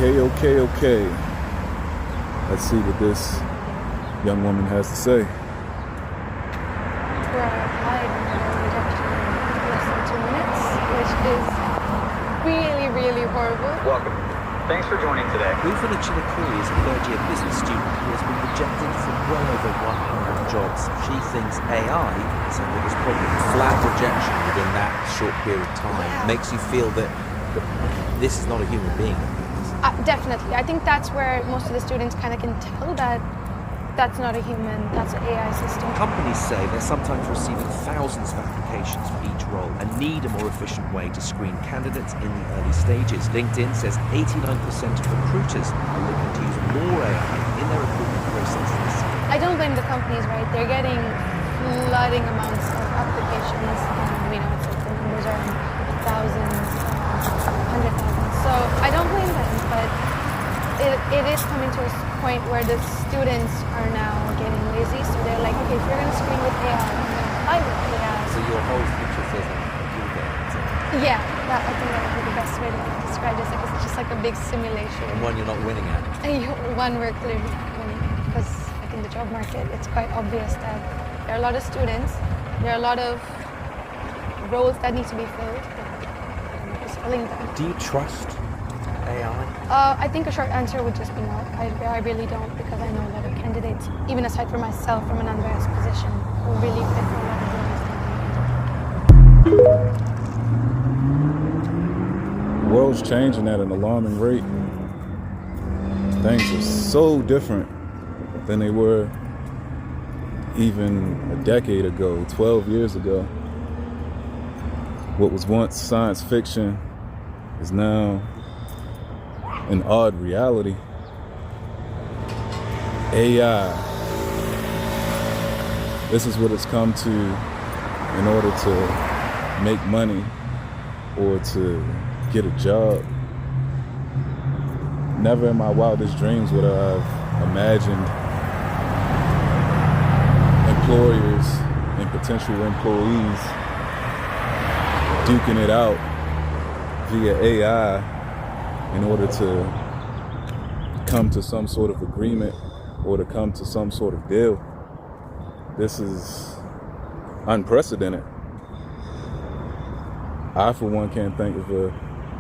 Okay. Let's see what this young woman has to say. We're applied for rejection in less than 2 minutes, which is really, really horrible. Welcome. Thanks for joining today. Ufana Chinakuri is a third-year business student who has been rejected from well over 100 jobs. She thinks AI is her biggest problem. Flat rejection within that short period of time makes you feel that this is not a human being. Definitely. I think that's where most of the students kind of can tell that that's not a human, that's an AI system. Companies say they're sometimes receiving thousands of applications for each role and need a more efficient way to screen candidates in the early stages. LinkedIn says 89% of recruiters are looking to use more AI in their recruitment processes. I don't blame the companies, right? They're getting flooding amounts of applications. We know it's like the numbers are in thousands, 100,000. So I don't blame them, but it is coming to a point where the students are now getting lazy. So they're like, okay, if you're going to screen with AI, I'm going to apply with AI. So your whole future feels like a computer game. Yeah, I think that would be the best way to describe this. Like, it's just like a big simulation. And one you're not winning at. One we're clearly winning, because like in the job market, it's quite obvious that there are a lot of students, there are a lot of roles that need to be filled, but we're just filling them. Do you trust AI? I think a short answer would just be no. I really don't, because I know a lot of candidates, even aside from myself, from an unbiased position, who really fit for a lot of roles. The world's changing at an alarming rate. Things are so different than they were even a decade ago, 12 years ago. What was once science fiction is now an odd reality. AI. This is what it's come to in order to make money or to get a job. Never in my wildest dreams would I have imagined employers and potential employees duking it out via AI in order to come to some sort of agreement or to come to some sort of deal. This is unprecedented. I, for one, can't think of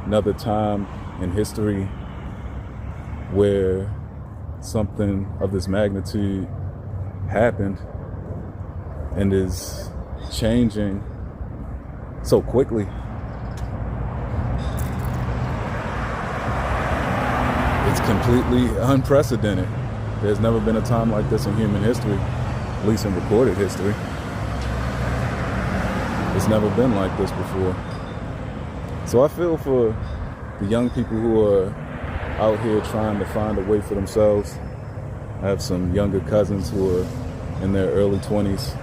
another time in history where something of this magnitude happened and is changing so quickly. It's completely unprecedented. There's never been a time like this in human history, at least in recorded history. It's never been like this before. So I feel for the young people who are out here trying to find a way for themselves. I have some younger cousins who are in their early 20s,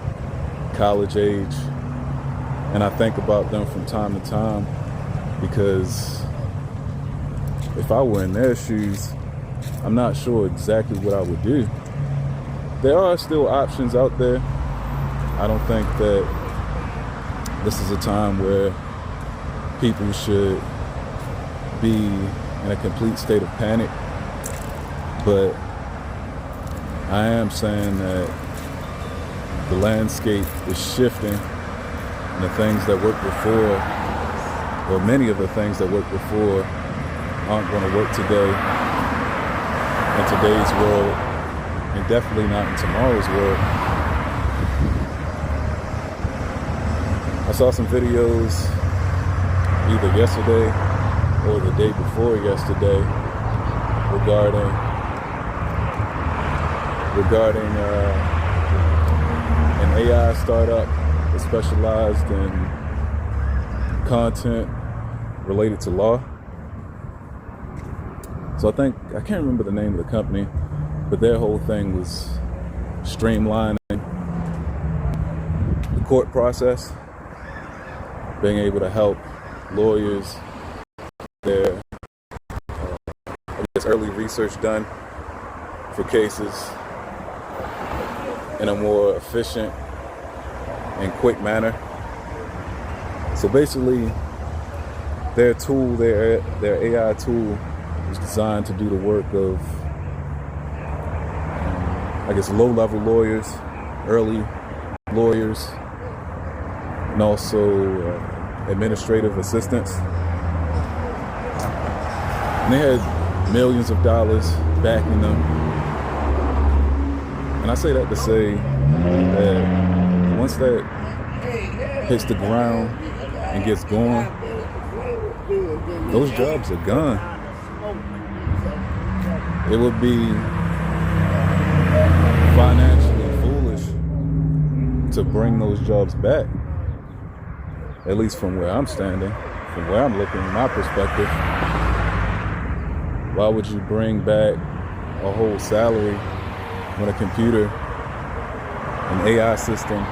college age, and I think about them from time to time, because if I were in their shoes, I'm not sure exactly what I would do. There are still options out there. I don't think that this is a time where people should be in a complete state of panic, but I am saying that the landscape is shifting, and the things that worked before, or many of the things that worked before, aren't going to work today in today's world, and definitely not in tomorrow's world. I saw some videos either yesterday or the day before yesterday regarding an AI startup that specialized in content related to law. So I can't remember the name of the company, but their whole thing was streamlining the court process, being able to help lawyers their early research done for cases in a more efficient and quick manner. So basically, their tool, their AI tool, It was designed to do the work of, I guess, low-level lawyers, early lawyers, and also administrative assistants. And they had millions of dollars backing them. And I say that to say that once that hits the ground and gets going, those jobs are gone. It would be financially foolish to bring those jobs back, at least from where I'm standing, from where I'm looking, my perspective. Why would you bring back a whole salary when a computer, an AI system,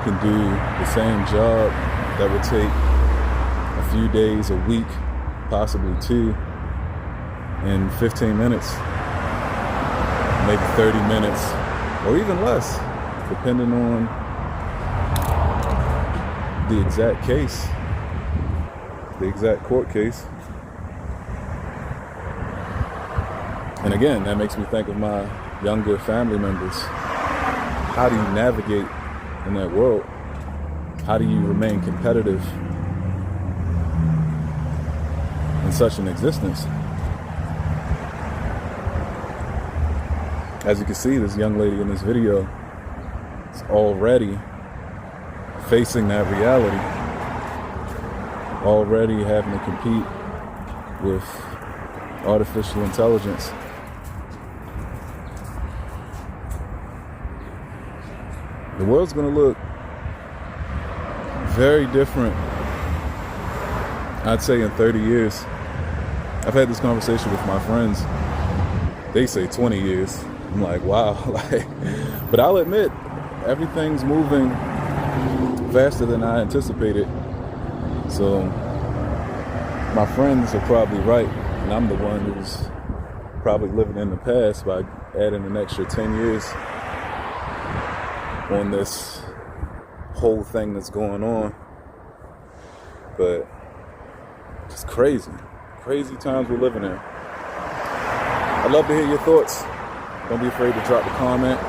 can do the same job that would take a few days, a week, possibly 2, in 15 minutes, maybe 30 minutes, or even less, depending on the exact case, the exact court case. And again, that makes me think of my younger family members. How do you navigate in that world? How do you remain competitive in such an existence? As you can see, this young lady in this video is already facing that reality, already having to compete with artificial intelligence. The world's gonna look very different, I'd say, in 30 years. I've had this conversation with my friends. They say 20 years. I'm like, wow. But I'll admit, everything's moving faster than I anticipated. So my friends are probably right, and I'm the one who's probably living in the past by adding an extra 10 years on this whole thing that's going on. But it's crazy times we're living in. I'd love to hear your thoughts. Don't be afraid to drop a comment.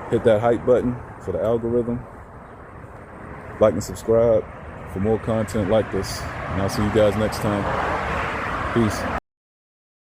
Hit that hype button for the algorithm. Like and subscribe for more content like this. And I'll see you guys next time. Peace.